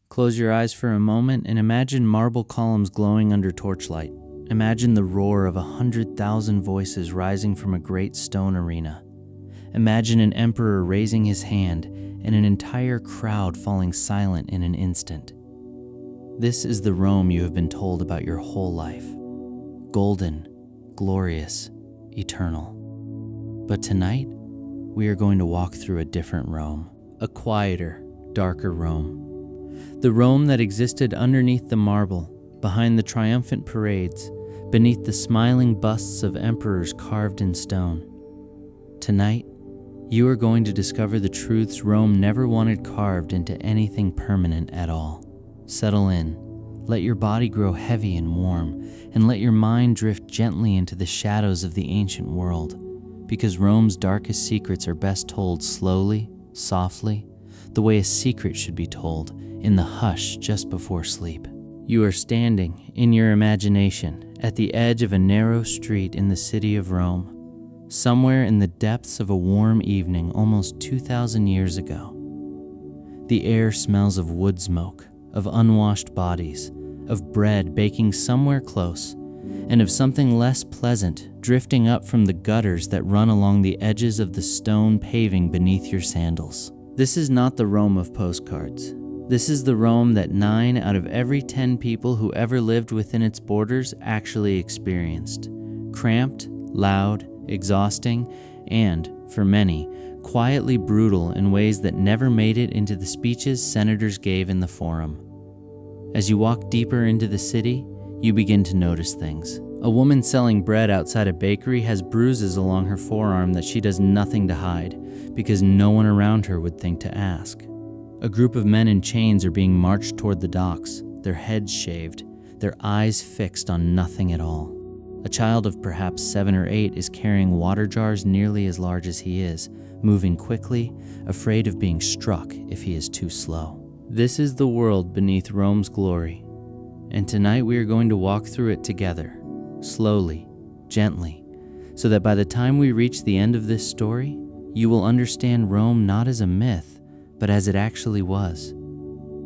Close your eyes for a moment and imagine marble columns glowing under torchlight. Imagine the roar of 100,000 voices rising from a great stone arena. Imagine an emperor raising his hand and an entire crowd falling silent in an instant. This is the Rome you have been told about your whole life. Golden, glorious, eternal. But tonight, we are going to walk through a different Rome, a quieter, darker Rome. The Rome that existed underneath the marble, behind the triumphant parades, beneath the smiling busts of emperors carved in stone. Tonight, you are going to discover the truths Rome never wanted carved into anything permanent at all. Settle in, let your body grow heavy and warm, and let your mind drift gently into the shadows of the ancient world, because Rome's darkest secrets are best told slowly, softly, the way a secret should be told, in the hush just before sleep. You are standing, in your imagination, at the edge of a narrow street in the city of Rome, somewhere in the depths of a warm evening almost 2,000 years ago. The air smells of wood smoke, of unwashed bodies, of bread baking somewhere close, and of something less pleasant drifting up from the gutters that run along the edges of the stone paving beneath your sandals. This is not the Rome of postcards. This is the Rome that 9 out of every 10 people who ever lived within its borders actually experienced. Cramped, loud, exhausting, and, for many, quietly brutal in ways that never made it into the speeches senators gave in the forum. As you walk deeper into the city, you begin to notice things. A woman selling bread outside a bakery has bruises along her forearm that she does nothing to hide, because no one around her would think to ask. A group of men in chains are being marched toward the docks, their heads shaved, their eyes fixed on nothing at all. A child of perhaps 7 or 8 is carrying water jars nearly as large as he is, moving quickly, afraid of being struck if he is too slow. This is the world beneath Rome's glory, and tonight we are going to walk through it together, slowly, gently, so that by the time we reach the end of this story, you will understand Rome not as a myth, but as it actually was.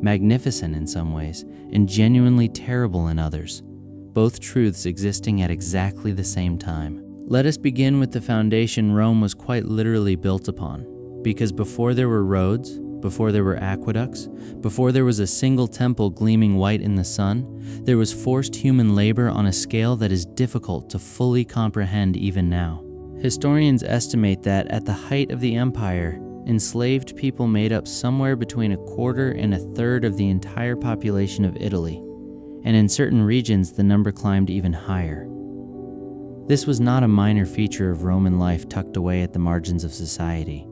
Magnificent in some ways, and genuinely terrible in others, both truths existing at exactly the same time. Let us begin with the foundation Rome was quite literally built upon, because before there were roads, before there were aqueducts, before there was a single temple gleaming white in the sun, there was forced human labor on a scale that is difficult to fully comprehend even now. Historians estimate that at the height of the empire, enslaved people made up somewhere between 1/4 and 1/3 of the entire population of Italy, and in certain regions the number climbed even higher. This was not a minor feature of Roman life tucked away at the margins of society.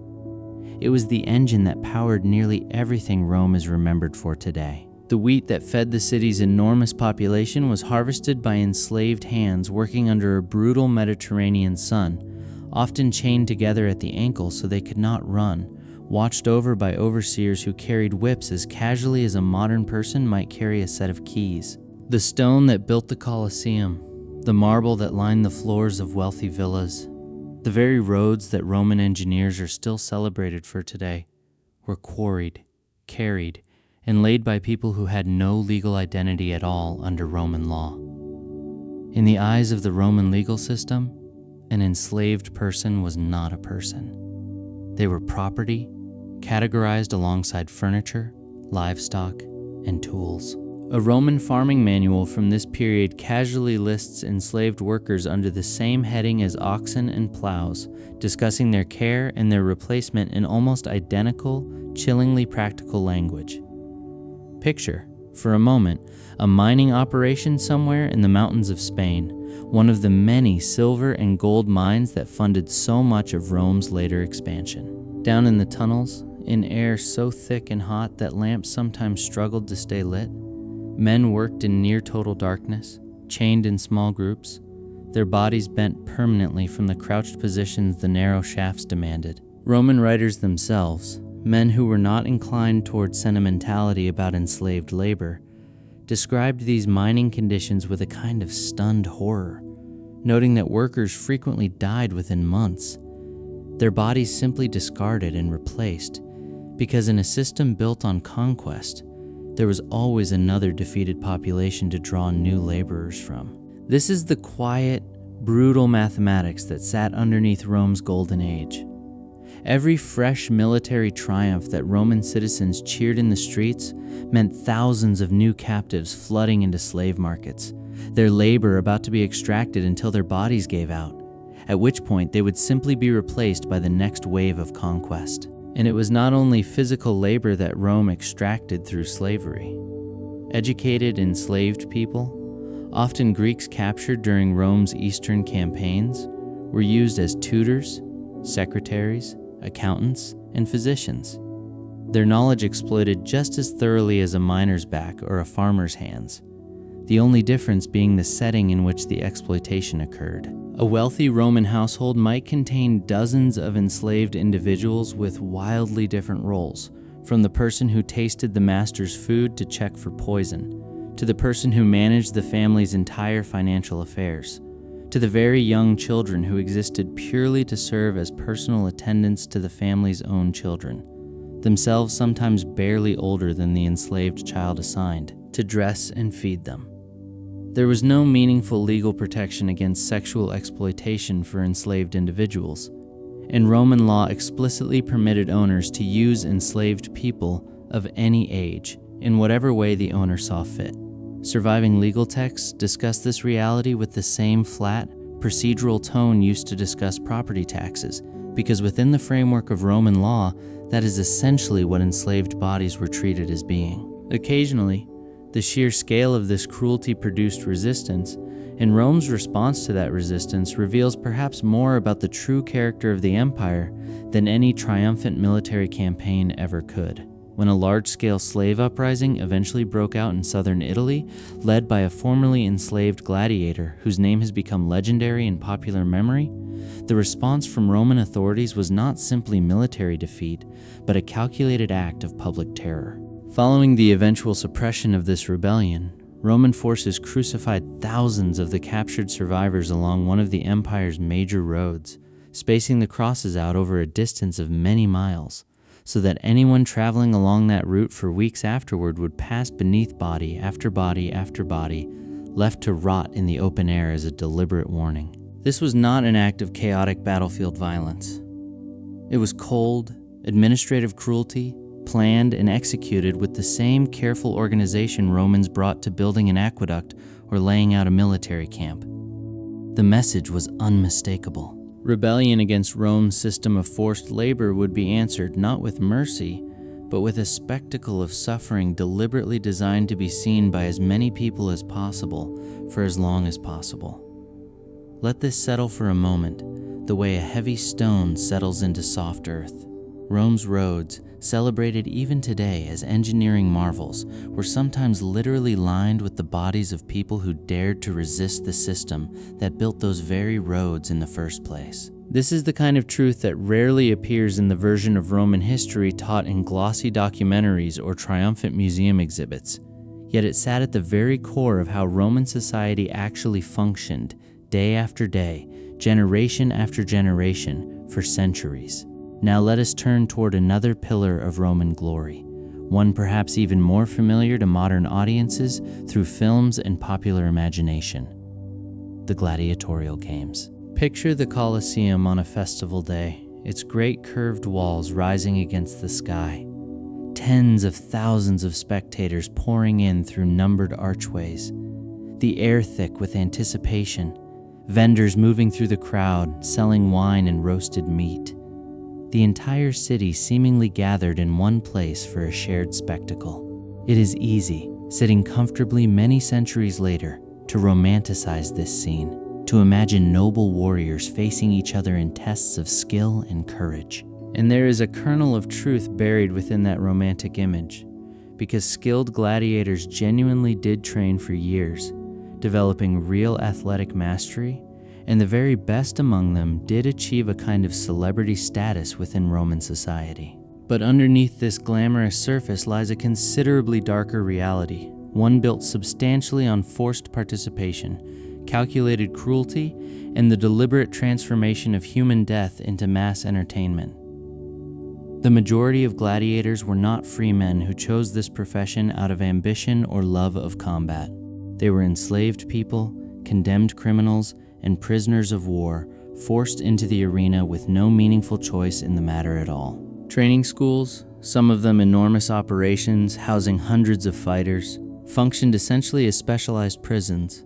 It was the engine that powered nearly everything Rome is remembered for today. The wheat that fed the city's enormous population was harvested by enslaved hands working under a brutal Mediterranean sun, often chained together at the ankle so they could not run, watched over by overseers who carried whips as casually as a modern person might carry a set of keys. The stone that built the Colosseum, the marble that lined the floors of wealthy villas, the very roads that Roman engineers are still celebrated for today, were quarried, carried, and laid by people who had no legal identity at all under Roman law. In the eyes of the Roman legal system, an enslaved person was not a person. They were property, categorized alongside furniture, livestock, and tools. A Roman farming manual from this period casually lists enslaved workers under the same heading as oxen and plows, discussing their care and their replacement in almost identical, chillingly practical language. Picture, for a moment, a mining operation somewhere in the mountains of Spain, one of the many silver and gold mines that funded so much of Rome's later expansion. Down in the tunnels, in air so thick and hot that lamps sometimes struggled to stay lit, men worked in near total darkness, chained in small groups, their bodies bent permanently from the crouched positions the narrow shafts demanded. Roman writers themselves, men who were not inclined toward sentimentality about enslaved labor, described these mining conditions with a kind of stunned horror, noting that workers frequently died within months, their bodies simply discarded and replaced, because in a system built on conquest, there was always another defeated population to draw new laborers from. This is the quiet, brutal mathematics that sat underneath Rome's golden age. Every fresh military triumph that Roman citizens cheered in the streets meant thousands of new captives flooding into slave markets, their labor about to be extracted until their bodies gave out, at which point they would simply be replaced by the next wave of conquest. And it was not only physical labor that Rome extracted through slavery. Educated, enslaved people, often Greeks captured during Rome's eastern campaigns, were used as tutors, secretaries, accountants, and physicians. Their knowledge exploited just as thoroughly as a miner's back or a farmer's hands, the only difference being the setting in which the exploitation occurred. A wealthy Roman household might contain dozens of enslaved individuals with wildly different roles, from the person who tasted the master's food to check for poison, to the person who managed the family's entire financial affairs, to the very young children who existed purely to serve as personal attendants to the family's own children, themselves sometimes barely older than the enslaved child assigned, to dress and feed them. There was no meaningful legal protection against sexual exploitation for enslaved individuals, and Roman law explicitly permitted owners to use enslaved people of any age in whatever way the owner saw fit. Surviving legal texts discuss this reality with the same flat, procedural tone used to discuss property taxes, because within the framework of Roman law, that is essentially what enslaved bodies were treated as being. Occasionally, the sheer scale of this cruelty produced resistance, and Rome's response to that resistance reveals perhaps more about the true character of the empire than any triumphant military campaign ever could. When a large-scale slave uprising eventually broke out in southern Italy, led by a formerly enslaved gladiator whose name has become legendary in popular memory, the response from Roman authorities was not simply military defeat, but a calculated act of public terror. Following the eventual suppression of this rebellion, Roman forces crucified thousands of the captured survivors along one of the empire's major roads, spacing the crosses out over a distance of many miles, so that anyone traveling along that route for weeks afterward would pass beneath body after body after body, left to rot in the open air as a deliberate warning. This was not an act of chaotic battlefield violence. It was cold, administrative cruelty, planned and executed with the same careful organization Romans brought to building an aqueduct or laying out a military camp. The message was unmistakable. Rebellion against Rome's system of forced labor would be answered not with mercy, but with a spectacle of suffering deliberately designed to be seen by as many people as possible for as long as possible. Let this settle for a moment, the way a heavy stone settles into soft earth. Rome's roads, celebrated even today as engineering marvels, were sometimes literally lined with the bodies of people who dared to resist the system that built those very roads in the first place. This is the kind of truth that rarely appears in the version of Roman history taught in glossy documentaries or triumphant museum exhibits, yet it sat at the very core of how Roman society actually functioned, day after day, generation after generation, for centuries. Now let us turn toward another pillar of Roman glory, one perhaps even more familiar to modern audiences through films and popular imagination: the gladiatorial games. Picture the Colosseum on a festival day, its great curved walls rising against the sky, tens of thousands of spectators pouring in through numbered archways, the air thick with anticipation, vendors moving through the crowd, selling wine and roasted meat. The entire city seemingly gathered in one place for a shared spectacle. It is easy, sitting comfortably many centuries later, to romanticize this scene, to imagine noble warriors facing each other in tests of skill and courage. And there is a kernel of truth buried within that romantic image, because skilled gladiators genuinely did train for years, developing real athletic mastery, and the very best among them did achieve a kind of celebrity status within Roman society. But underneath this glamorous surface lies a considerably darker reality, one built substantially on forced participation, calculated cruelty, and the deliberate transformation of human death into mass entertainment. The majority of gladiators were not free men who chose this profession out of ambition or love of combat. They were enslaved people, condemned criminals, and prisoners of war, forced into the arena with no meaningful choice in the matter at all. Training schools, some of them enormous operations housing hundreds of fighters, functioned essentially as specialized prisons,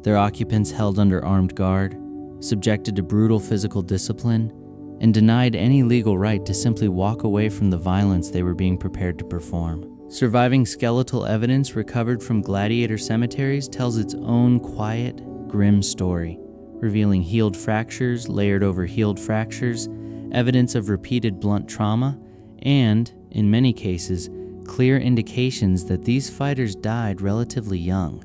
their occupants held under armed guard, subjected to brutal physical discipline, and denied any legal right to simply walk away from the violence they were being prepared to perform. Surviving skeletal evidence recovered from gladiator cemeteries tells its own quiet, grim story, revealing healed fractures layered over healed fractures, evidence of repeated blunt trauma, and, in many cases, clear indications that these fighters died relatively young,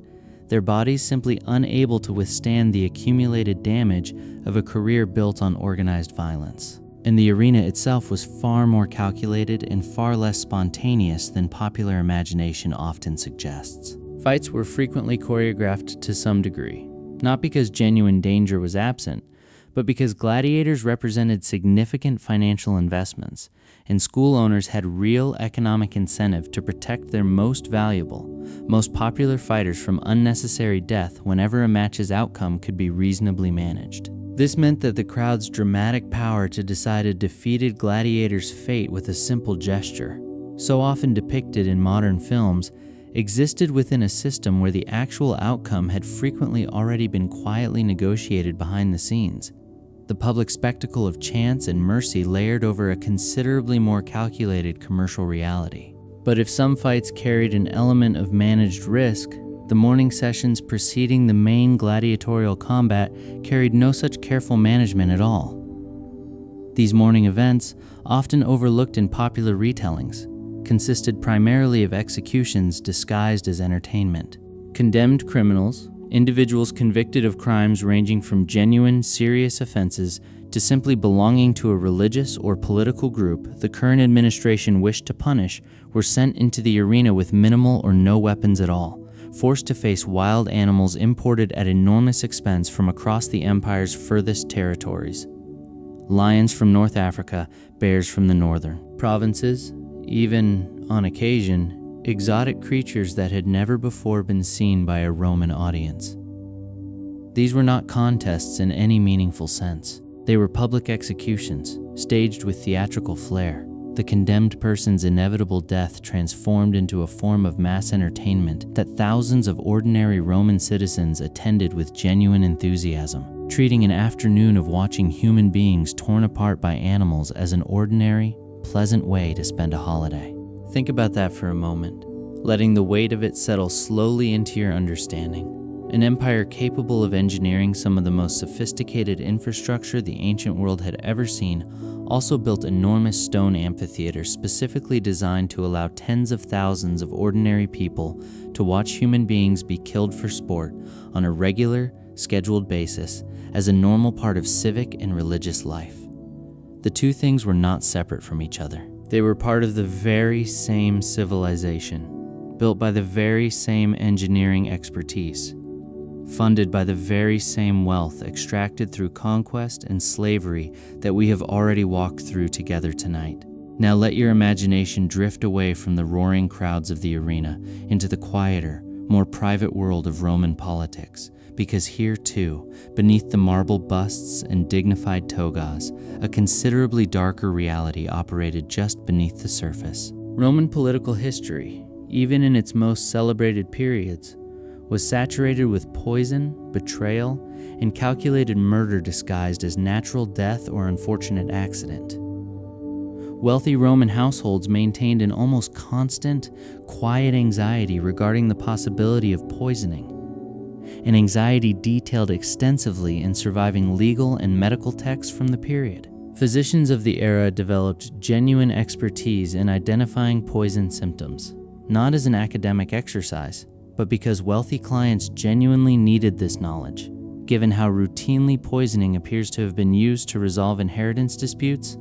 their bodies simply unable to withstand the accumulated damage of a career built on organized violence. And the arena itself was far more calculated and far less spontaneous than popular imagination often suggests. Fights were frequently choreographed to some degree, not because genuine danger was absent, but because gladiators represented significant financial investments, and school owners had real economic incentive to protect their most valuable, most popular fighters from unnecessary death whenever a match's outcome could be reasonably managed. This meant that the crowd's dramatic power to decide a defeated gladiator's fate with a simple gesture, so often depicted in modern films, existed within a system where the actual outcome had frequently already been quietly negotiated behind the scenes. The public spectacle of chance and mercy layered over a considerably more calculated commercial reality. But if some fights carried an element of managed risk, the morning sessions preceding the main gladiatorial combat carried no such careful management at all. These morning events, often overlooked in popular retellings, consisted primarily of executions disguised as entertainment. Condemned criminals, individuals convicted of crimes ranging from genuine, serious offenses to simply belonging to a religious or political group the current administration wished to punish, were sent into the arena with minimal or no weapons at all, forced to face wild animals imported at enormous expense from across the empire's furthest territories. Lions from North Africa, bears from the northern provinces, even, on occasion, exotic creatures that had never before been seen by a Roman audience. These were not contests in any meaningful sense. They were public executions, staged with theatrical flair, the condemned person's inevitable death transformed into a form of mass entertainment that thousands of ordinary Roman citizens attended with genuine enthusiasm, treating an afternoon of watching human beings torn apart by animals as an ordinary, pleasant way to spend a holiday. Think about that for a moment, letting the weight of it settle slowly into your understanding. An empire capable of engineering some of the most sophisticated infrastructure the ancient world had ever seen also built enormous stone amphitheaters specifically designed to allow tens of thousands of ordinary people to watch human beings be killed for sport on a regular, scheduled basis as a normal part of civic and religious life. The two things were not separate from each other. They were part of the very same civilization, built by the very same engineering expertise, funded by the very same wealth extracted through conquest and slavery that we have already walked through together tonight. Now let your imagination drift away from the roaring crowds of the arena into the quieter, more private world of Roman politics, because here too, beneath the marble busts and dignified togas, a considerably darker reality operated just beneath the surface. Roman political history, even in its most celebrated periods, was saturated with poison, betrayal, and calculated murder disguised as natural death or unfortunate accident. Wealthy Roman households maintained an almost constant, quiet anxiety regarding the possibility of poisoning, an anxiety detailed extensively in surviving legal and medical texts from the period. Physicians of the era developed genuine expertise in identifying poison symptoms, not as an academic exercise, but because wealthy clients genuinely needed this knowledge, given how routinely poisoning appears to have been used to resolve inheritance disputes,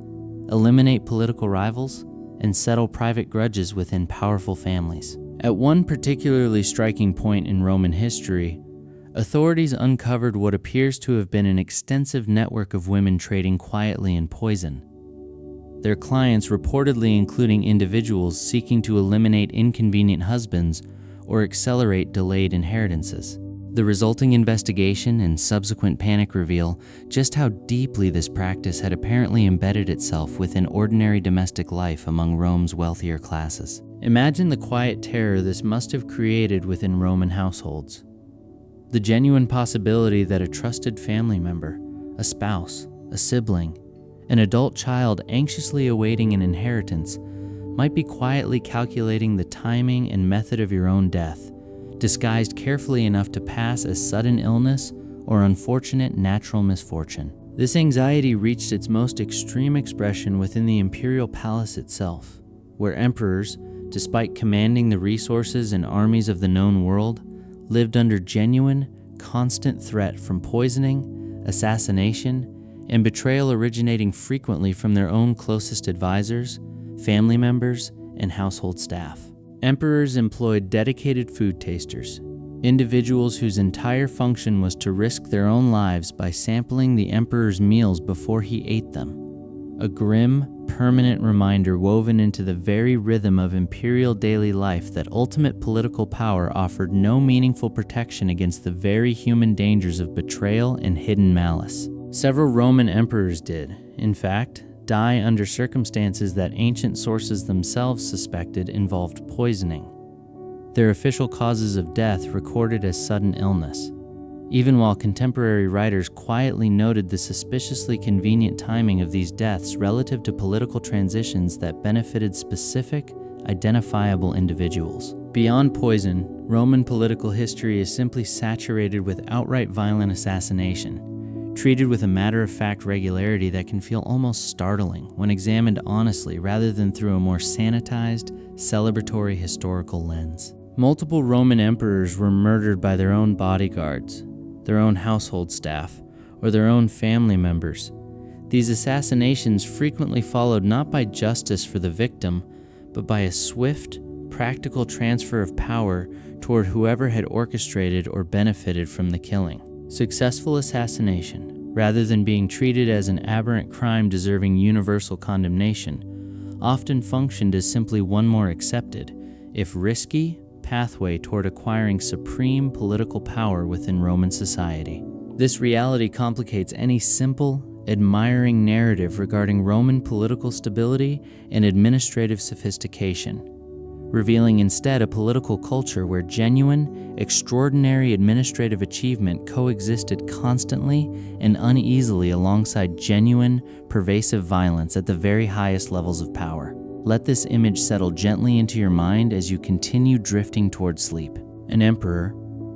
eliminate political rivals, and settle private grudges within powerful families. At one particularly striking point in Roman history, authorities uncovered what appears to have been an extensive network of women trading quietly in poison. their clients reportedly including individuals seeking to eliminate inconvenient husbands or accelerate delayed inheritances. The resulting investigation and subsequent panic reveal just how deeply this practice had apparently embedded itself within ordinary domestic life among Rome's wealthier classes. Imagine the quiet terror this must have created within Roman households. The genuine possibility that a trusted family member, a spouse, a sibling, an adult child anxiously awaiting an inheritance might be quietly calculating the timing and method of your own death, disguised carefully enough to pass as sudden illness or unfortunate natural misfortune. This anxiety reached its most extreme expression within the imperial palace itself, where emperors, despite commanding the resources and armies of the known world, lived under genuine, constant threat from poisoning, assassination, and betrayal originating frequently from their own closest advisors, family members, and household staff. Emperors employed dedicated food tasters, individuals whose entire function was to risk their own lives by sampling the emperor's meals before he ate them. A grim, permanent reminder woven into the very rhythm of imperial daily life that ultimate political power offered no meaningful protection against the very human dangers of betrayal and hidden malice. Several Roman emperors did, in fact, die under circumstances that ancient sources themselves suspected involved poisoning. Their official causes of death recorded as sudden illness, even while contemporary writers quietly noted the suspiciously convenient timing of these deaths relative to political transitions that benefited specific, identifiable individuals. Beyond poison, Roman political history is simply saturated with outright violent assassination, treated with a matter-of-fact regularity that can feel almost startling when examined honestly rather than through a more sanitized, celebratory historical lens. Multiple Roman emperors were murdered by their own bodyguards, their own household staff, or their own family members. These assassinations frequently followed not by justice for the victim, but by a swift, practical transfer of power toward whoever had orchestrated or benefited from the killing. Successful assassination, rather than being treated as an aberrant crime deserving universal condemnation, often functioned as simply one more accepted, if risky, pathway toward acquiring supreme political power within Roman society. This reality complicates any simple, admiring narrative regarding Roman political stability and administrative sophistication, revealing instead a political culture where genuine, extraordinary administrative achievement coexisted constantly and uneasily alongside genuine, pervasive violence at the very highest levels of power. Let this image settle gently into your mind as you continue drifting toward sleep. An emperor,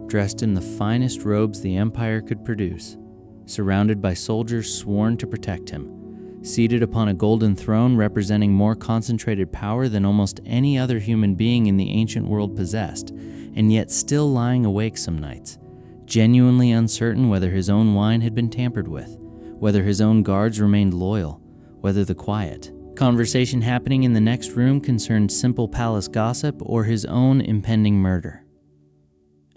dressed in the finest robes the empire could produce, surrounded by soldiers sworn to protect him, seated upon a golden throne representing more concentrated power than almost any other human being in the ancient world possessed, and yet still lying awake some nights, genuinely uncertain whether his own wine had been tampered with, whether his own guards remained loyal, whether the quiet conversation happening in the next room concerned simple palace gossip or his own impending murder.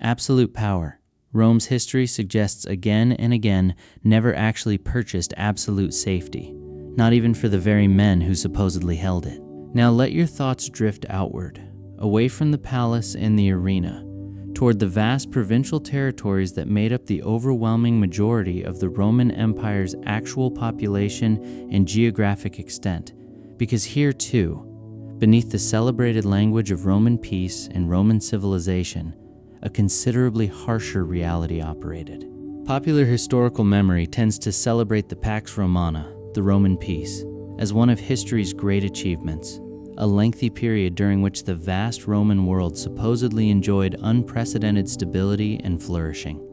Absolute power, Rome's history suggests again and again, never actually purchased absolute safety, not even for the very men who supposedly held it. Now let your thoughts drift outward, away from the palace and the arena, toward the vast provincial territories that made up the overwhelming majority of the Roman Empire's actual population and geographic extent, because here too, beneath the celebrated language of Roman peace and Roman civilization, a considerably harsher reality operated. Popular historical memory tends to celebrate the Pax Romana, the Roman peace, as one of history's great achievements, a lengthy period during which the vast Roman world supposedly enjoyed unprecedented stability and flourishing.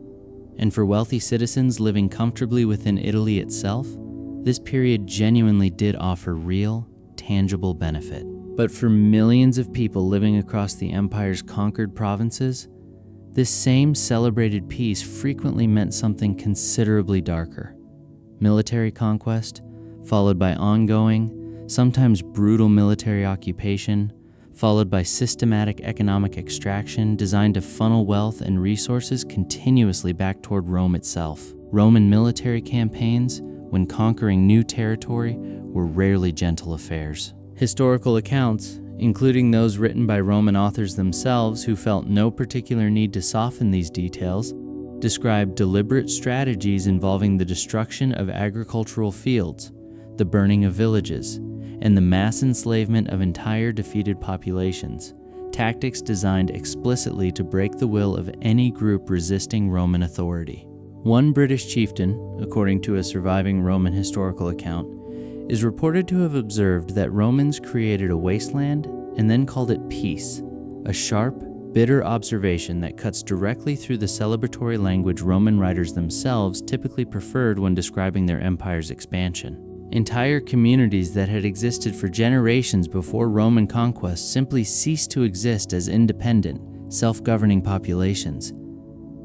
And for wealthy citizens living comfortably within Italy itself, this period genuinely did offer real, tangible benefit. But for millions of people living across the empire's conquered provinces, this same celebrated peace frequently meant something considerably darker. Military conquest, followed by ongoing, sometimes brutal military occupation, followed by systematic economic extraction designed to funnel wealth and resources continuously back toward Rome itself. Roman military campaigns, when conquering new territory, were rarely gentle affairs. Historical accounts, including those written by Roman authors themselves who felt no particular need to soften these details, describe deliberate strategies involving the destruction of agricultural fields, the burning of villages, and the mass enslavement of entire defeated populations, tactics designed explicitly to break the will of any group resisting Roman authority. One British chieftain, according to a surviving Roman historical account, is reported to have observed that Romans created a wasteland and then called it peace, a sharp, bitter observation that cuts directly through the celebratory language Roman writers themselves typically preferred when describing their empire's expansion. Entire communities that had existed for generations before Roman conquest simply ceased to exist as independent, self-governing populations.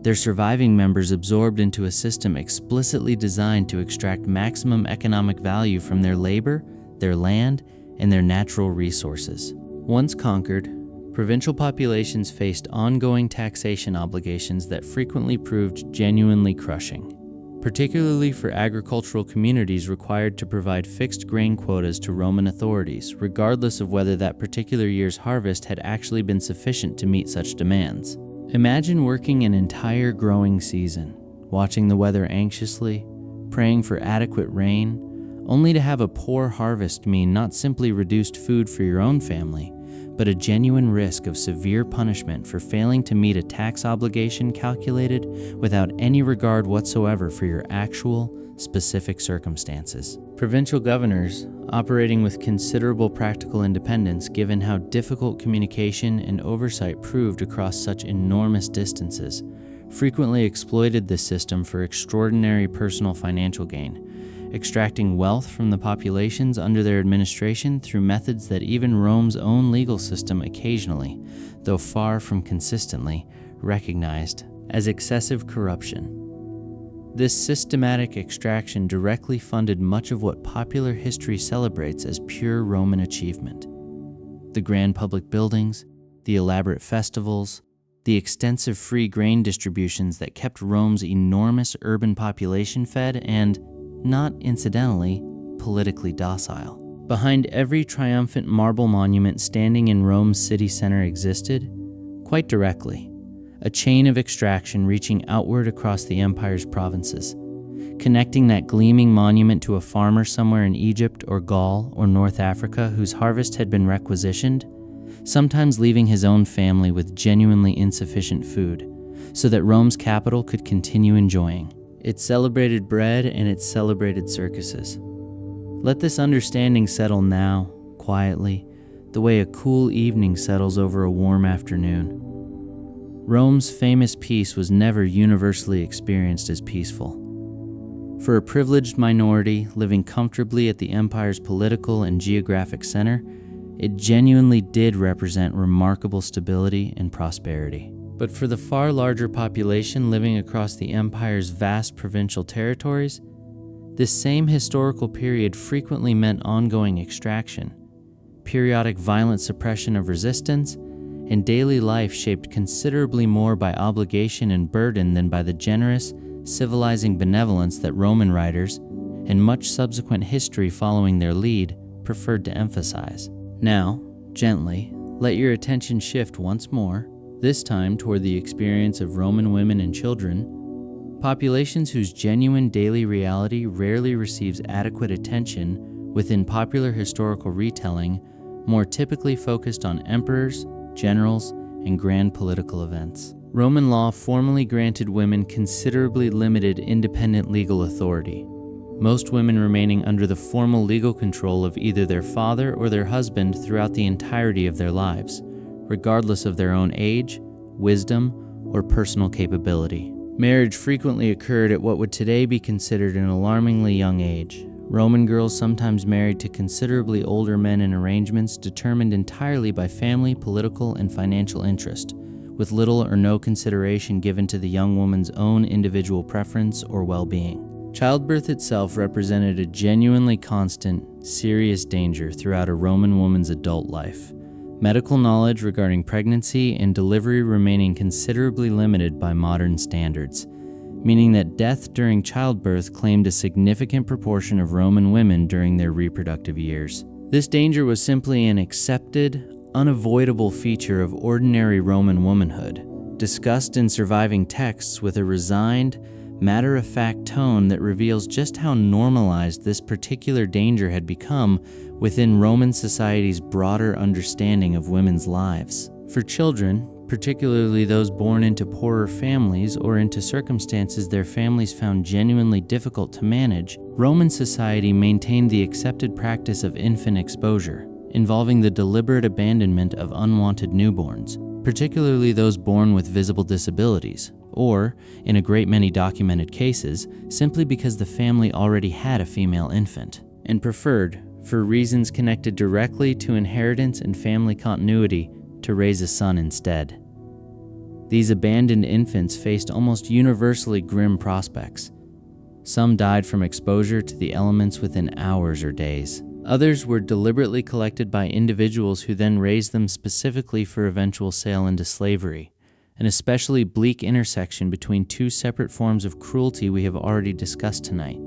Their surviving members absorbed into a system explicitly designed to extract maximum economic value from their labor, their land, and their natural resources. Once conquered, provincial populations faced ongoing taxation obligations that frequently proved genuinely crushing, particularly for agricultural communities required to provide fixed grain quotas to Roman authorities, regardless of whether that particular year's harvest had actually been sufficient to meet such demands. Imagine working an entire growing season, watching the weather anxiously, praying for adequate rain, only to have a poor harvest mean not simply reduced food for your own family, but a genuine risk of severe punishment for failing to meet a tax obligation calculated without any regard whatsoever for your actual, specific circumstances. Provincial governors, operating with considerable practical independence given how difficult communication and oversight proved across such enormous distances, frequently exploited this system for extraordinary personal financial gain, extracting wealth from the populations under their administration through methods that even Rome's own legal system occasionally, though far from consistently, recognized as excessive corruption. This systematic extraction directly funded much of what popular history celebrates as pure Roman achievement. The grand public buildings, the elaborate festivals, the extensive free grain distributions that kept Rome's enormous urban population fed and, not incidentally, politically docile. Behind every triumphant marble monument standing in Rome's city center existed, quite directly, a chain of extraction reaching outward across the empire's provinces, connecting that gleaming monument to a farmer somewhere in Egypt or Gaul or North Africa whose harvest had been requisitioned, sometimes leaving his own family with genuinely insufficient food, so that Rome's capital could continue enjoying. It celebrated bread and it celebrated circuses. Let this understanding settle now, quietly, the way a cool evening settles over a warm afternoon. Rome's famous peace was never universally experienced as peaceful. For a privileged minority living comfortably at the empire's political and geographic center, it genuinely did represent remarkable stability and prosperity. But for the far larger population living across the empire's vast provincial territories, this same historical period frequently meant ongoing extraction, periodic violent suppression of resistance, and daily life shaped considerably more by obligation and burden than by the generous, civilizing benevolence that Roman writers, and much subsequent history following their lead, preferred to emphasize. Now, gently, let your attention shift once more, this time toward the experience of Roman women and children, populations whose genuine daily reality rarely receives adequate attention within popular historical retelling, more typically focused on emperors, generals, and grand political events. Roman law formally granted women considerably limited independent legal authority, most women remaining under the formal legal control of either their father or their husband throughout the entirety of their lives, regardless of their own age, wisdom, or personal capability. Marriage frequently occurred at what would today be considered an alarmingly young age. Roman girls sometimes married to considerably older men in arrangements determined entirely by family, political, and financial interest, with little or no consideration given to the young woman's own individual preference or well-being. Childbirth itself represented a genuinely constant, serious danger throughout a Roman woman's adult life, medical knowledge regarding pregnancy and delivery remaining considerably limited by modern standards, meaning that death during childbirth claimed a significant proportion of Roman women during their reproductive years. This danger was simply an accepted, unavoidable feature of ordinary Roman womanhood, discussed in surviving texts with a resigned, matter-of-fact tone that reveals just how normalized this particular danger had become within Roman society's broader understanding of women's lives. For children, particularly those born into poorer families or into circumstances their families found genuinely difficult to manage, Roman society maintained the accepted practice of infant exposure, involving the deliberate abandonment of unwanted newborns, particularly those born with visible disabilities, or, in a great many documented cases, simply because the family already had a female infant, and preferred, for reasons connected directly to inheritance and family continuity, to raise a son instead. These abandoned infants faced almost universally grim prospects. Some died from exposure to the elements within hours or days. Others were deliberately collected by individuals who then raised them specifically for eventual sale into slavery, an especially bleak intersection between two separate forms of cruelty we have already discussed tonight,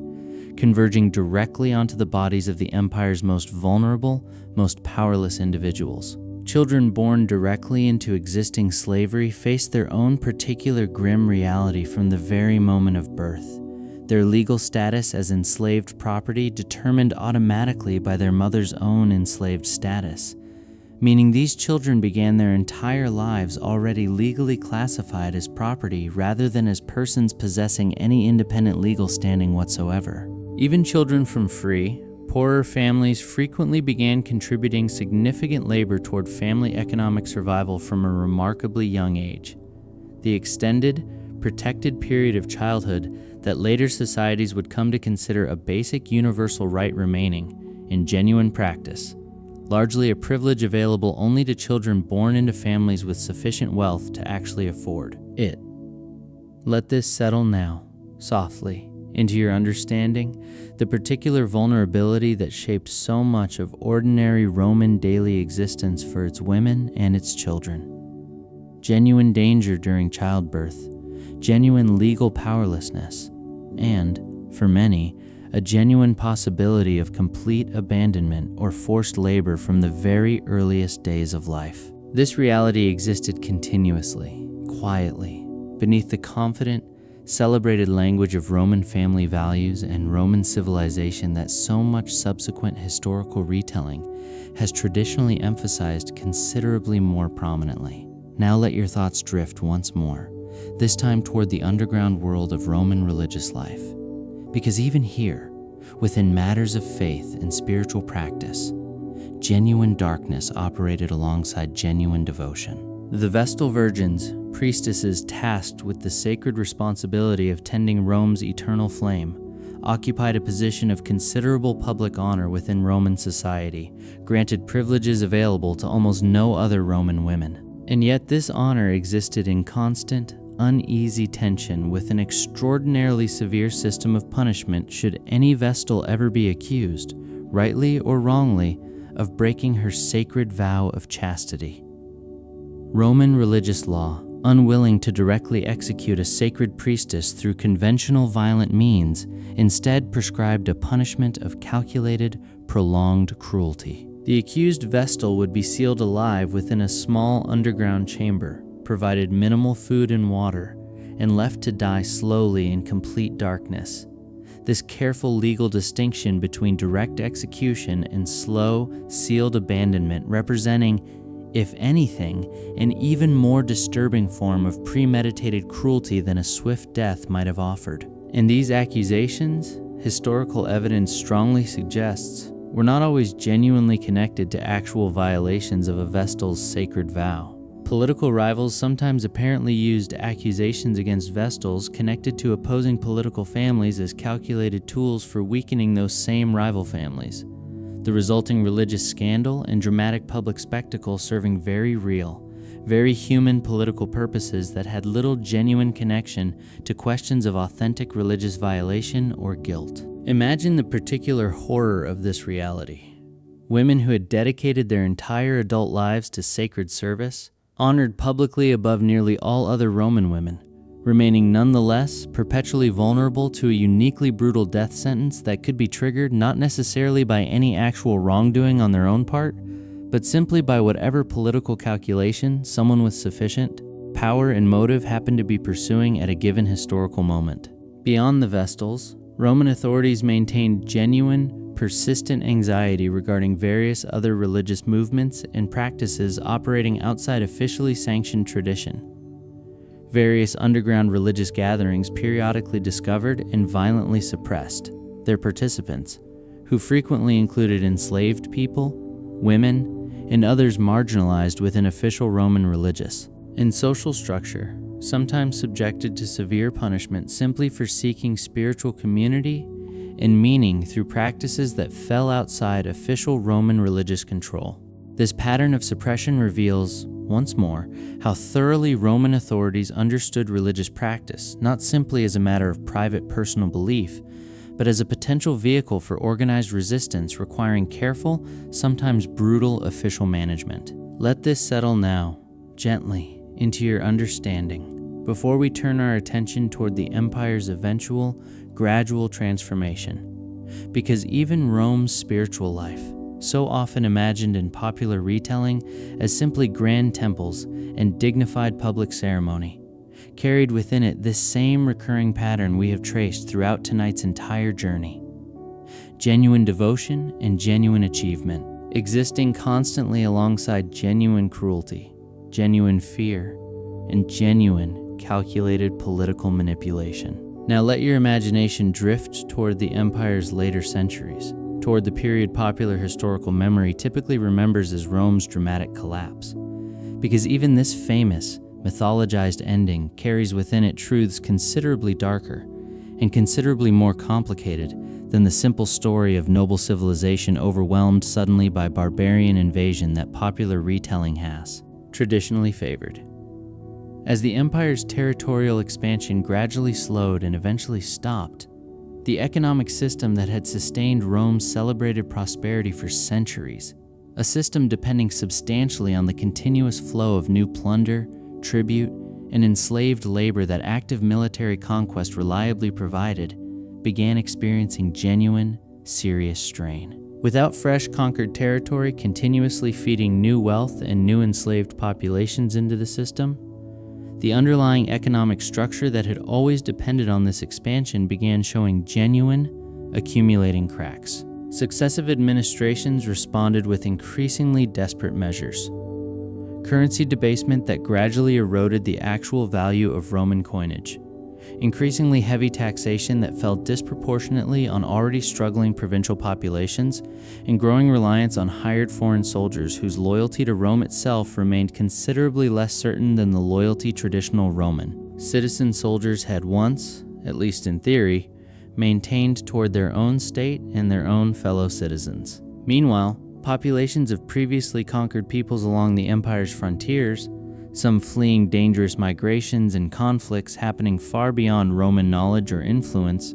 converging directly onto the bodies of the empire's most vulnerable, most powerless individuals. Children born directly into existing slavery faced their own particular grim reality from the very moment of birth, their legal status as enslaved property determined automatically by their mother's own enslaved status, meaning these children began their entire lives already legally classified as property rather than as persons possessing any independent legal standing whatsoever. Even children from free, poorer families frequently began contributing significant labor toward family economic survival from a remarkably young age. The extended, protected period of childhood that later societies would come to consider a basic universal right remaining, in genuine practice, largely a privilege available only to children born into families with sufficient wealth to actually afford it. Let this settle now, softly, into your understanding, the particular vulnerability that shaped so much of ordinary Roman daily existence for its women and its children. Genuine danger during childbirth, genuine legal powerlessness, and, for many, a genuine possibility of complete abandonment or forced labor from the very earliest days of life. This reality existed continuously, quietly, beneath the confident, celebrated language of Roman family values and Roman civilization that so much subsequent historical retelling has traditionally emphasized considerably more prominently. Now let your thoughts drift once more, this time toward the underground world of Roman religious life. Because even here, within matters of faith and spiritual practice, genuine darkness operated alongside genuine devotion. The Vestal Virgins, priestesses tasked with the sacred responsibility of tending Rome's eternal flame, occupied a position of considerable public honor within Roman society, granted privileges available to almost no other Roman women. And yet this honor existed in constant, uneasy tension with an extraordinarily severe system of punishment should any Vestal ever be accused, rightly or wrongly, of breaking her sacred vow of chastity. Roman religious law, unwilling to directly execute a sacred priestess through conventional violent means, instead prescribed a punishment of calculated, prolonged cruelty. The accused Vestal would be sealed alive within a small underground chamber, provided minimal food and water, and left to die slowly in complete darkness. This careful legal distinction between direct execution and slow, sealed abandonment representing, if anything, an even more disturbing form of premeditated cruelty than a swift death might have offered. And these accusations, historical evidence strongly suggests, were not always genuinely connected to actual violations of a Vestal's sacred vow. Political rivals sometimes apparently used accusations against Vestals connected to opposing political families as calculated tools for weakening those same rival families. The resulting religious scandal and dramatic public spectacle serving very real, very human political purposes that had little genuine connection to questions of authentic religious violation or guilt. Imagine the particular horror of this reality. Women who had dedicated their entire adult lives to sacred service, honored publicly above nearly all other Roman women, remaining nonetheless perpetually vulnerable to a uniquely brutal death sentence that could be triggered not necessarily by any actual wrongdoing on their own part, but simply by whatever political calculation someone with sufficient power and motive happened to be pursuing at a given historical moment. Beyond the Vestals, Roman authorities maintained genuine, persistent anxiety regarding various other religious movements and practices operating outside officially sanctioned tradition. Various underground religious gatherings periodically discovered and violently suppressed their participants, who frequently included enslaved people, women, and others marginalized within official Roman religious and social structure, sometimes subjected to severe punishment simply for seeking spiritual community and meaning through practices that fell outside official Roman religious control. This pattern of suppression reveals, once more, how thoroughly Roman authorities understood religious practice, not simply as a matter of private personal belief, but as a potential vehicle for organized resistance requiring careful, sometimes brutal official management. Let this settle now, gently, into your understanding, before we turn our attention toward the empire's eventual, gradual transformation. Because even Rome's spiritual life, so often imagined in popular retelling as simply grand temples and dignified public ceremony, carried within it this same recurring pattern we have traced throughout tonight's entire journey. Genuine devotion and genuine achievement, existing constantly alongside genuine cruelty, genuine fear, and genuine, calculated political manipulation. Now let your imagination drift toward the empire's later centuries, toward the period popular historical memory typically remembers as Rome's dramatic collapse. Because even this famous, mythologized ending carries within it truths considerably darker and considerably more complicated than the simple story of noble civilization overwhelmed suddenly by barbarian invasion that popular retelling has traditionally favored. As the empire's territorial expansion gradually slowed and eventually stopped, the economic system that had sustained Rome's celebrated prosperity for centuries, a system depending substantially on the continuous flow of new plunder, tribute, and enslaved labor that active military conquest reliably provided, began experiencing genuine, serious strain. Without fresh conquered territory continuously feeding new wealth and new enslaved populations into the system, the underlying economic structure that had always depended on this expansion began showing genuine, accumulating cracks. Successive administrations responded with increasingly desperate measures. Currency debasement that gradually eroded the actual value of Roman coinage, increasingly heavy taxation that fell disproportionately on already struggling provincial populations, and growing reliance on hired foreign soldiers whose loyalty to Rome itself remained considerably less certain than the loyalty traditional Roman citizen soldiers had once, at least in theory, maintained toward their own state and their own fellow citizens. Meanwhile, populations of previously conquered peoples along the empire's frontiers, some fleeing dangerous migrations and conflicts happening far beyond Roman knowledge or influence,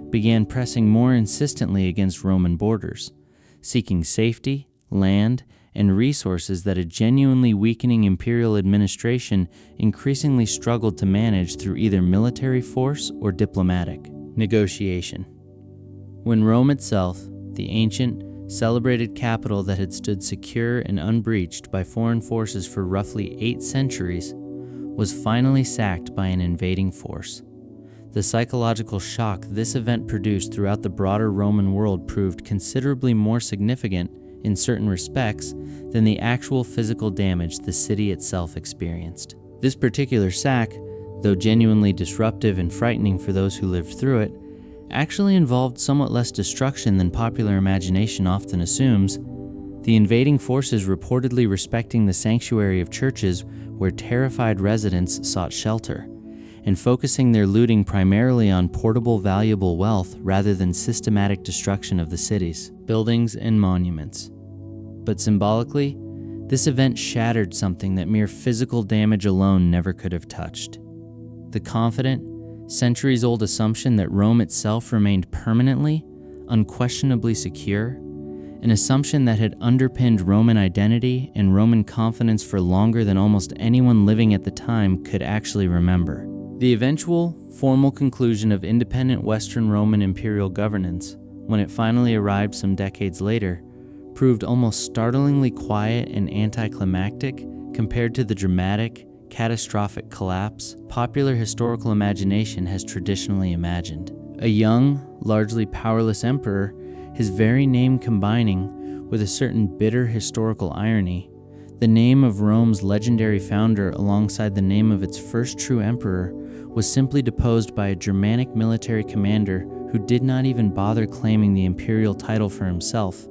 began pressing more insistently against Roman borders, seeking safety, land, and resources that a genuinely weakening imperial administration increasingly struggled to manage through either military force or diplomatic negotiation. When Rome itself, the ancient, celebrated capital that had stood secure and unbreached by foreign forces for roughly 8 centuries, was finally sacked by an invading force. The psychological shock this event produced throughout the broader Roman world proved considerably more significant in certain respects than the actual physical damage the city itself experienced. This particular sack, though genuinely disruptive and frightening for those who lived through it, actually involved somewhat less destruction than popular imagination often assumes, the invading forces reportedly respecting the sanctuary of churches where terrified residents sought shelter, and focusing their looting primarily on portable valuable wealth rather than systematic destruction of the cities, buildings, and monuments. But symbolically, this event shattered something that mere physical damage alone never could have touched. The confident, centuries-old assumption that Rome itself remained permanently, unquestionably secure, an assumption that had underpinned Roman identity and Roman confidence for longer than almost anyone living at the time could actually remember. The eventual, formal conclusion of independent Western Roman imperial governance, when it finally arrived some decades later, proved almost startlingly quiet and anticlimactic compared to the dramatic, catastrophic collapse popular historical imagination has traditionally imagined. A young, largely powerless emperor, his very name combining, with a certain bitter historical irony, the name of Rome's legendary founder alongside the name of its first true emperor, was simply deposed by a Germanic military commander who did not even bother claiming the imperial title for himself,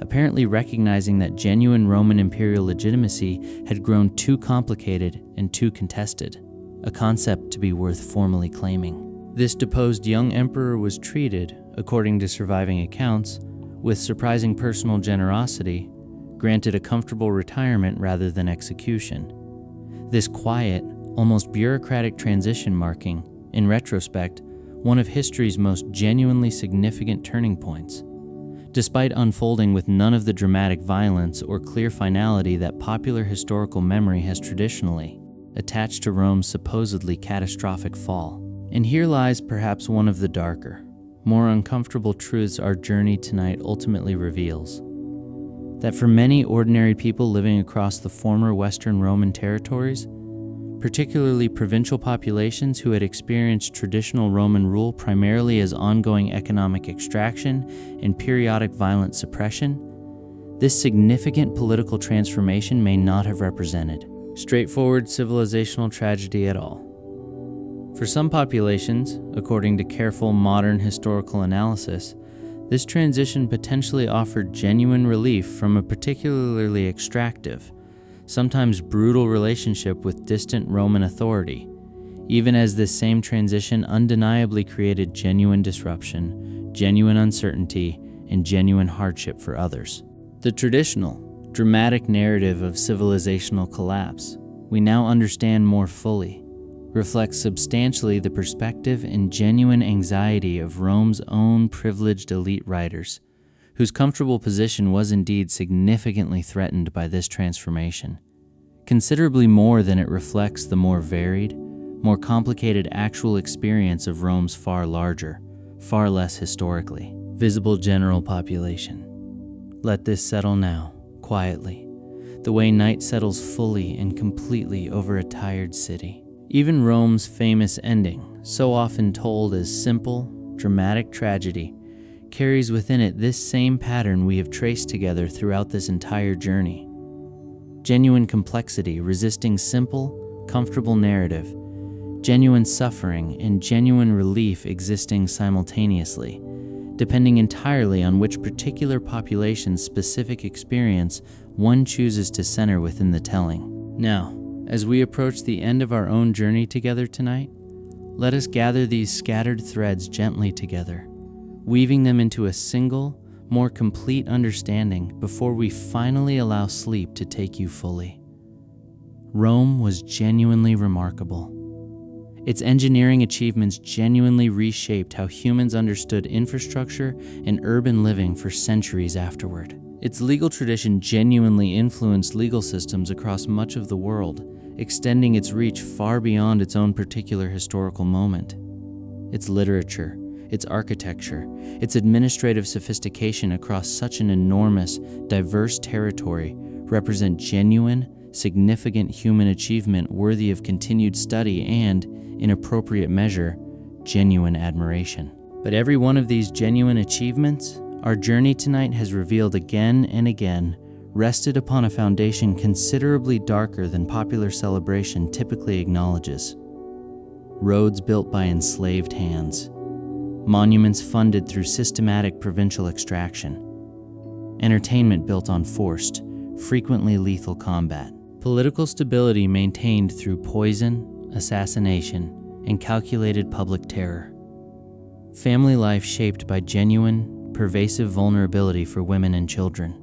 apparently recognizing that genuine Roman imperial legitimacy had grown too complicated and too contested, a concept to be worth formally claiming. This deposed young emperor was treated, according to surviving accounts, with surprising personal generosity, granted a comfortable retirement rather than execution. This quiet, almost bureaucratic transition marking, in retrospect, one of history's most genuinely significant turning points, despite unfolding with none of the dramatic violence or clear finality that popular historical memory has traditionally attached to Rome's supposedly catastrophic fall. And here lies perhaps one of the darker, more uncomfortable truths our journey tonight ultimately reveals. That for many ordinary people living across the former Western Roman territories, particularly provincial populations who had experienced traditional Roman rule primarily as ongoing economic extraction and periodic violent suppression, this significant political transformation may not have represented straightforward civilizational tragedy at all. For some populations, according to careful modern historical analysis, this transition potentially offered genuine relief from a particularly extractive, sometimes brutal relationship with distant Roman authority, even as this same transition undeniably created genuine disruption, genuine uncertainty, and genuine hardship for others. The traditional, dramatic narrative of civilizational collapse, we now understand more fully, reflects substantially the perspective and genuine anxiety of Rome's own privileged elite writers, whose comfortable position was indeed significantly threatened by this transformation, considerably more than it reflects the more varied, more complicated actual experience of Rome's far larger, far less historically visible general population. Let this settle now, quietly, the way night settles fully and completely over a tired city. Even Rome's famous ending, so often told as simple, dramatic tragedy, carries within it this same pattern we have traced together throughout this entire journey. Genuine complexity resisting simple, comfortable narrative, genuine suffering and genuine relief existing simultaneously, depending entirely on which particular population's specific experience one chooses to center within the telling. Now, as we approach the end of our own journey together tonight, let us gather these scattered threads gently together, weaving them into a single, more complete understanding before we finally allow sleep to take you fully. Rome was genuinely remarkable. Its engineering achievements genuinely reshaped how humans understood infrastructure and urban living for centuries afterward. Its legal tradition genuinely influenced legal systems across much of the world, extending its reach far beyond its own particular historical moment. Its literature, its architecture, its administrative sophistication across such an enormous, diverse territory represent genuine, significant human achievement worthy of continued study and, in appropriate measure, genuine admiration. But every one of these genuine achievements, our journey tonight has revealed again and again, rested upon a foundation considerably darker than popular celebration typically acknowledges. Roads built by enslaved hands, monuments funded through systematic provincial extraction, entertainment built on forced, frequently lethal combat, political stability maintained through poison, assassination, and calculated public terror, family life shaped by genuine, pervasive vulnerability for women and children,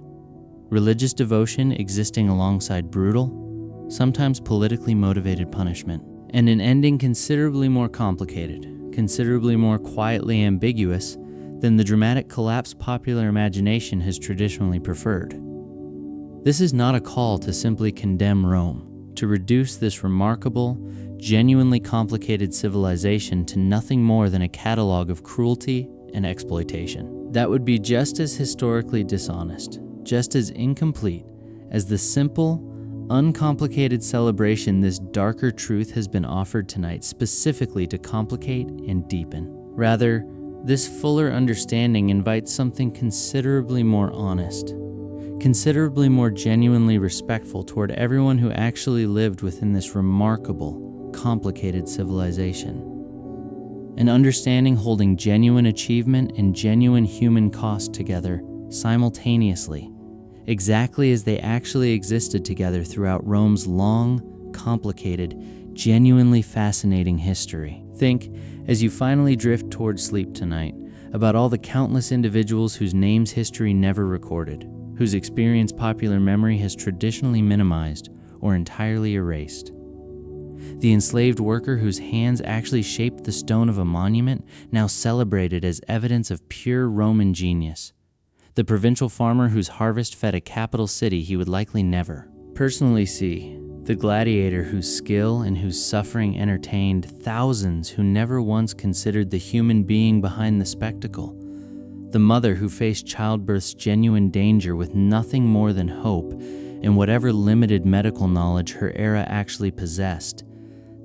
religious devotion existing alongside brutal, sometimes politically motivated punishment, and an ending considerably more complicated, considerably more quietly ambiguous than the dramatic collapse popular imagination has traditionally preferred. This is not a call to simply condemn Rome, to reduce this remarkable, genuinely complicated civilization to nothing more than a catalog of cruelty and exploitation. That would be just as historically dishonest, just as incomplete as the simple, uncomplicated celebration this darker truth has been offered tonight specifically to complicate and deepen. Rather, this fuller understanding invites something considerably more honest, considerably more genuinely respectful toward everyone who actually lived within this remarkable, complicated civilization. An understanding holding genuine achievement and genuine human cost together simultaneously, exactly as they actually existed together throughout Rome's long, complicated, genuinely fascinating history. Think, as you finally drift towards sleep tonight, about all the countless individuals whose names history never recorded, whose experience popular memory has traditionally minimized or entirely erased. The enslaved worker whose hands actually shaped the stone of a monument, now celebrated as evidence of pure Roman genius. The provincial farmer whose harvest fed a capital city he would likely never personally see. The gladiator whose skill and whose suffering entertained thousands who never once considered the human being behind the spectacle. The mother who faced childbirth's genuine danger with nothing more than hope and whatever limited medical knowledge her era actually possessed.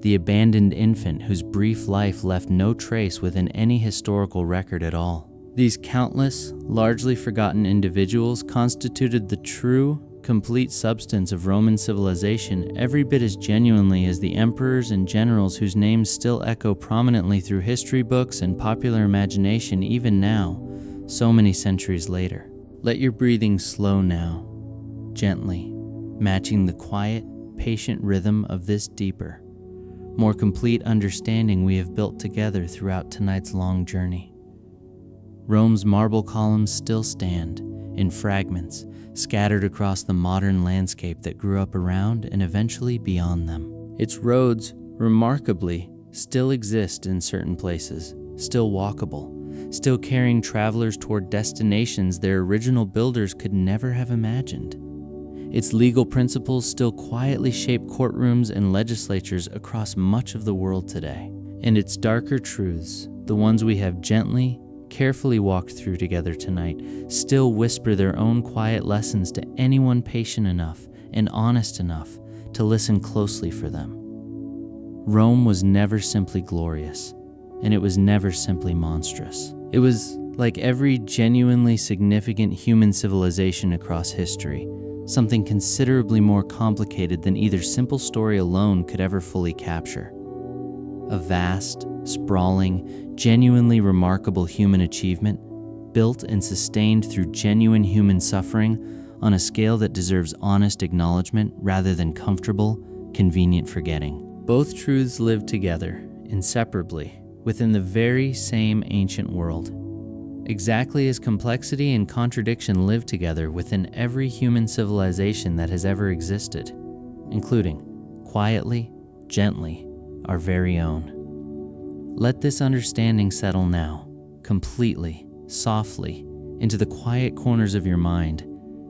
The abandoned infant whose brief life left no trace within any historical record at all. These countless, largely forgotten individuals constituted the true, complete substance of Roman civilization every bit as genuinely as the emperors and generals whose names still echo prominently through history books and popular imagination even now, so many centuries later. Let your breathing slow now, gently, matching the quiet, patient rhythm of this deeper, more complete understanding we have built together throughout tonight's long journey. Rome's marble columns still stand, in fragments, scattered across the modern landscape that grew up around and eventually beyond them. Its roads, remarkably, still exist in certain places, still walkable, still carrying travelers toward destinations their original builders could never have imagined. Its legal principles still quietly shape courtrooms and legislatures across much of the world today. And its darker truths, the ones we have gently, carefully walked through together tonight, still whisper their own quiet lessons to anyone patient enough and honest enough to listen closely for them. Rome was never simply glorious, and it was never simply monstrous. It was like every genuinely significant human civilization across history, something considerably more complicated than either simple story alone could ever fully capture. A vast, sprawling, genuinely remarkable human achievement, built and sustained through genuine human suffering on a scale that deserves honest acknowledgement rather than comfortable, convenient forgetting. Both truths live together, inseparably, within the very same ancient world. Exactly as complexity and contradiction live together within every human civilization that has ever existed, including, quietly, gently, our very own. Let this understanding settle now, completely, softly, into the quiet corners of your mind,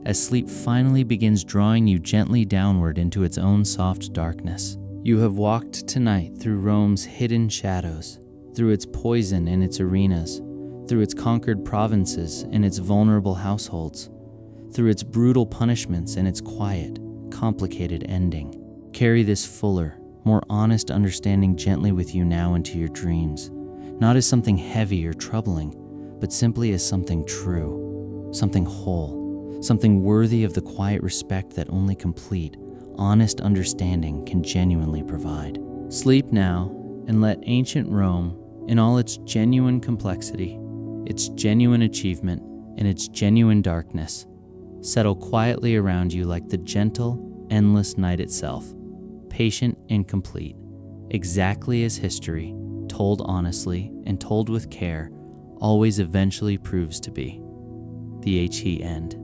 as sleep finally begins drawing you gently downward into its own soft darkness. You have walked tonight through Rome's hidden shadows, through its poison and its arenas, through its conquered provinces and its vulnerable households, through its brutal punishments and its quiet, complicated ending. Carry this fuller, more honest understanding gently with you now into your dreams, not as something heavy or troubling, but simply as something true, something whole, something worthy of the quiet respect that only complete, honest understanding can genuinely provide. Sleep now and let ancient Rome, in all its genuine complexity, its genuine achievement, and its genuine darkness, settle quietly around you like the gentle, endless night itself, patient and complete, exactly as history, told honestly and told with care, always eventually proves to be. The End.